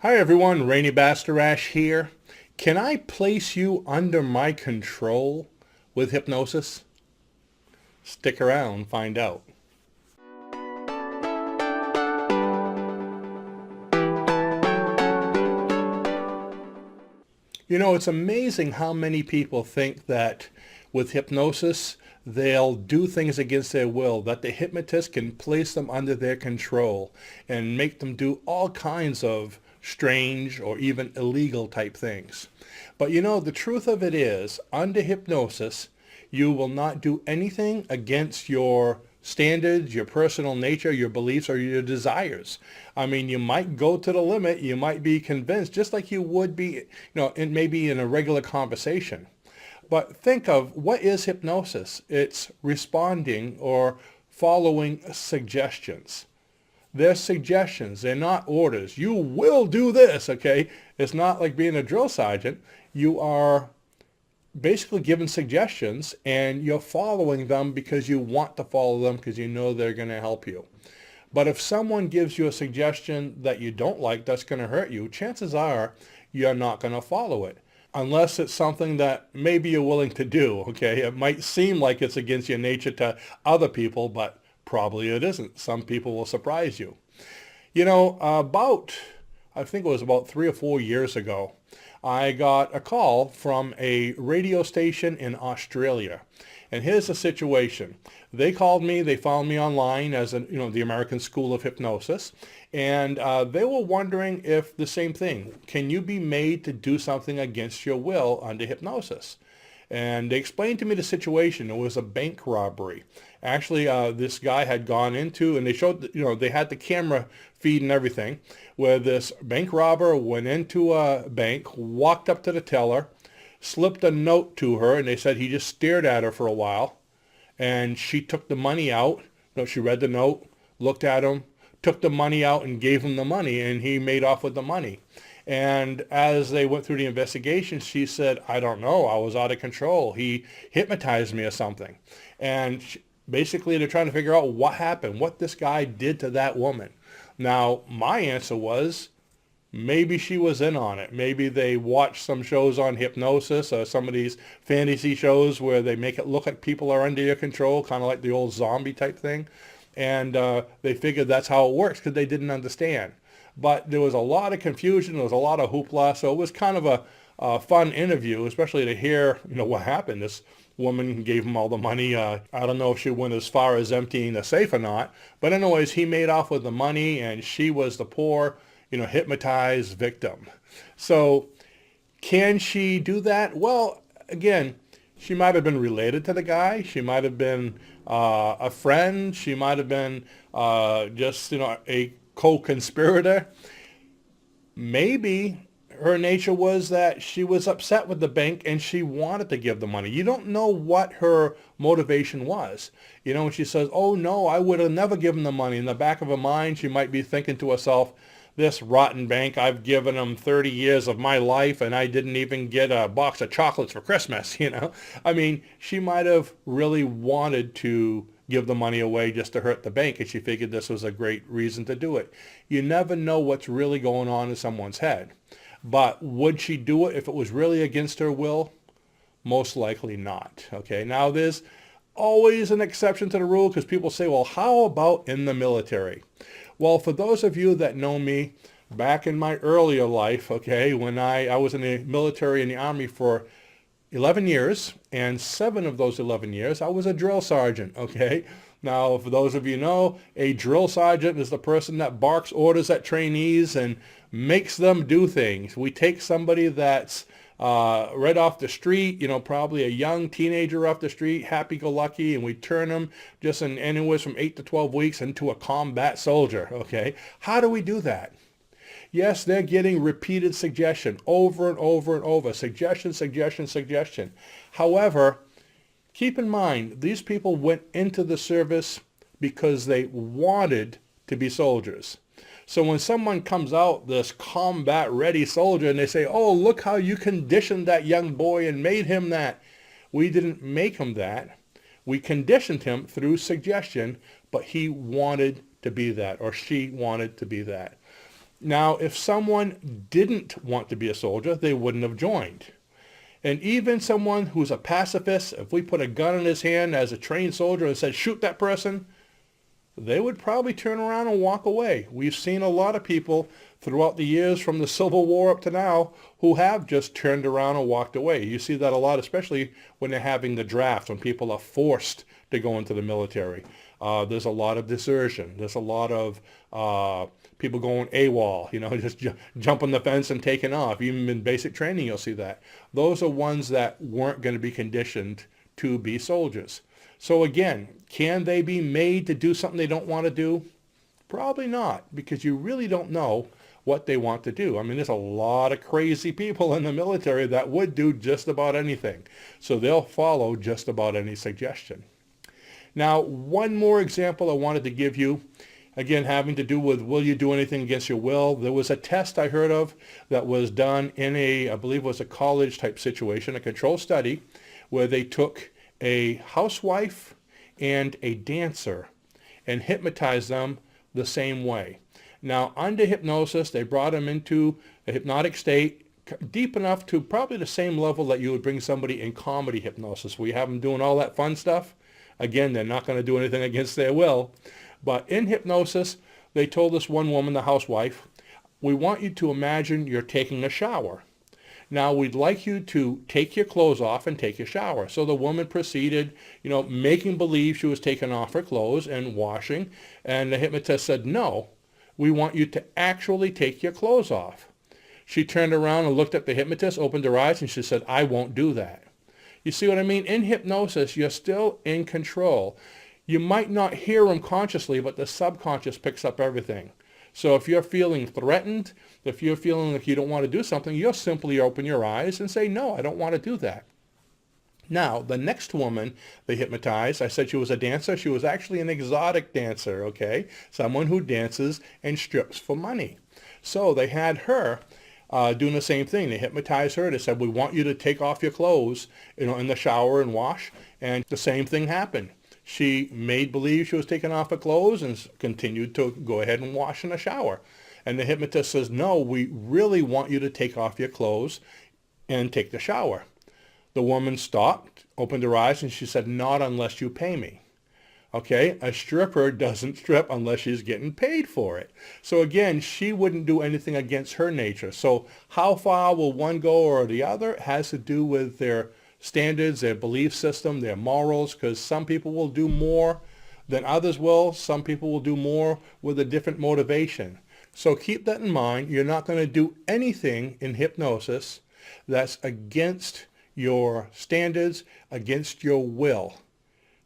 Hi everyone, Rene Bastarache here. Can I place you under my control with hypnosis? Stick around, find out. You know, it's amazing how many people think that with hypnosis, they'll do things against their will, that the hypnotist can place them under their control and make them do all kinds of strange or even illegal type things. But you know, the truth of it is, under hypnosis, you will not do anything against your standards, your personal nature, your beliefs, or your desires. I mean, you might go to the limit, you might be convinced, just like you would be, maybe in a regular conversation. But think of what is hypnosis? It's responding or following suggestions. They're suggestions. They're not orders. You will do this, okay? It's not like being a drill sergeant. You are basically given suggestions and you're following them because you want to follow them because you know they're going to help you. But if someone gives you a suggestion that you don't like that's going to hurt you, chances are you're not going to follow it. Unless it's something that maybe you're willing to do, okay? It might seem like it's against your nature to other people, but probably it isn't. Some people will surprise you. You know, I think it was about 3 or 4 years ago, I got a call from a radio station in Australia. And here's the situation. They called me, they found me online as the American School of Hypnosis, and they were wondering if the same thing, can you be made to do something against your will under hypnosis? And they explained to me the situation. It was a bank robbery. Actually, this guy had gone into, and they showed, they had the camera feed and everything, where this bank robber went into a bank, walked up to the teller, slipped a note to her, and they said he just stared at her for a while, and she took the money out. No, she read the note, looked at him, took the money out and gave him the money, and he made off with the money. And as they went through the investigation, she said, I don't know, I was out of control. He hypnotized me or something. And basically they're trying to figure out what happened, what this guy did to that woman. Now, my answer was, maybe she was in on it. Maybe they watched some shows on hypnosis or some of these fantasy shows where they make it look like people are under your control, kind of like the old zombie type thing. And they figured that's how it works because they didn't understand. But there was a lot of confusion. There was a lot of hoopla. So it was kind of a fun interview, especially to hear, what happened. This woman gave him all the money. I don't know if she went as far as emptying the safe or not. But anyways, he made off with the money and she was the poor, hypnotized victim. So can she do that? Well, again, she might have been related to the guy. She might have been a friend. She might have been just, a co-conspirator. Maybe her nature was that she was upset with the bank and she wanted to give the money. You don't know what her motivation was. When she says, oh no, I would have never given the money. In the back of her mind, she might be thinking to herself, this rotten bank, I've given them 30 years of my life and I didn't even get a box of chocolates for Christmas, I mean, she might have really wanted to give the money away just to hurt the bank, and she figured this was a great reason to do it. You never know what's really going on in someone's head. But would she do it if it was really against her will? Most likely not. Okay, now there's always an exception to the rule because people say, well, how about in the military? Well, for those of you that know me, back in my earlier life, okay, when I was in the military in the Army for 11 years, and 7 of those 11 years, I was a drill sergeant, okay? Now, for those of you who know, a drill sergeant is the person that barks orders at trainees and makes them do things. We take somebody that's right off the street, probably a young teenager off the street, happy-go-lucky, and we turn them just in anywhere from 8 to 12 weeks into a combat soldier, okay? How do we do that? Yes, they're getting repeated suggestion over and over and over. Suggestion, suggestion, suggestion. However, keep in mind, these people went into the service because they wanted to be soldiers. So when someone comes out, this combat-ready soldier, and they say, oh, look how you conditioned that young boy and made him that. We didn't make him that. We conditioned him through suggestion, but he wanted to be that, or she wanted to be that. Now, if someone didn't want to be a soldier, they wouldn't have joined. And even someone who's a pacifist, if we put a gun in his hand as a trained soldier and said, shoot that person, they would probably turn around and walk away. We've seen a lot of people throughout the years from the Civil War up to now who have just turned around and walked away. You see that a lot, especially when they're having the draft, when people are forced to go into the military. There's a lot of desertion. There's a lot of people going AWOL, just jumping the fence and taking off. Even in basic training, you'll see that. Those are ones that weren't going to be conditioned to be soldiers. So again, can they be made to do something they don't want to do? Probably not, because you really don't know what they want to do. I mean, there's a lot of crazy people in the military that would do just about anything. So they'll follow just about any suggestion. Now, one more example I wanted to give you, again, having to do with will you do anything against your will? There was a test I heard of that was done in I believe it was a college type situation, a controlled study, where they took a housewife and a dancer and hypnotized them the same way. Now, under hypnosis, they brought them into a hypnotic state deep enough to probably the same level that you would bring somebody in comedy hypnosis, where you have them doing all that fun stuff. Again, they're not going to do anything against their will. But in hypnosis, they told this one woman, the housewife, we want you to imagine you're taking a shower. Now, we'd like you to take your clothes off and take a shower. So the woman proceeded, making believe she was taking off her clothes and washing. And the hypnotist said, no, we want you to actually take your clothes off. She turned around and looked at the hypnotist, opened her eyes, and she said, I won't do that. You see what I mean? In hypnosis, you're still in control. You might not hear them consciously, but the subconscious picks up everything. So if you're feeling threatened, if you're feeling like you don't want to do something, you'll simply open your eyes and say, no, I don't want to do that. Now, the next woman they hypnotized, I said she was a dancer. She was actually an exotic dancer, okay? Someone who dances and strips for money. So they had her doing the same thing. They hypnotized her. They said, we want you to take off your clothes, in the shower and wash. And the same thing happened. She made believe she was taking off her clothes and continued to go ahead and wash in the shower. And the hypnotist says, no, we really want you to take off your clothes and take the shower. The woman stopped, opened her eyes, and she said, not unless you pay me. Okay, a stripper doesn't strip unless she's getting paid for it. So again, she wouldn't do anything against her nature. So how far will one go or the other has to do with their standards, their belief system, their morals, because some people will do more than others will. Some people will do more with a different motivation. So keep that in mind. You're not going to do anything in hypnosis that's against your standards, against your will.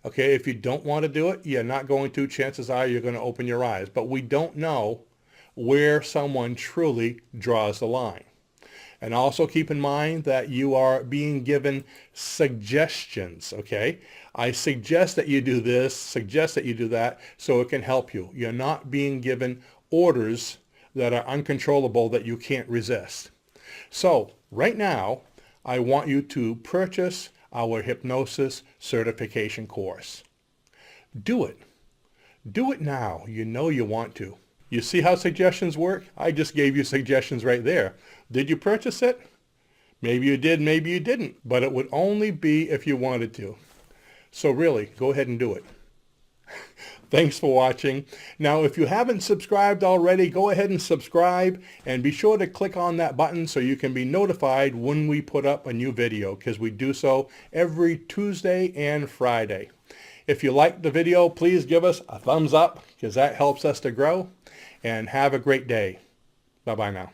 Okay, if you don't want to do it, you're not going to. Chances are you're going to open your eyes. But we don't know where someone truly draws the line. And also keep in mind that you are being given suggestions, okay? I suggest that you do this, suggest that you do that, so it can help you. You're not being given orders that are uncontrollable that you can't resist. So right now, I want you to purchase our hypnosis certification course. Do it. Do it now. You know you want to. You see how suggestions work? I just gave you suggestions right there. Did you purchase it? Maybe you did, maybe you didn't, but it would only be if you wanted to. So really, go ahead and do it. Thanks for watching. Now, if you haven't subscribed already, go ahead and subscribe and be sure to click on that button so you can be notified when we put up a new video, because we do so every Tuesday and Friday. If you liked the video, please give us a thumbs up because that helps us to grow. And have a great day. Bye-bye now.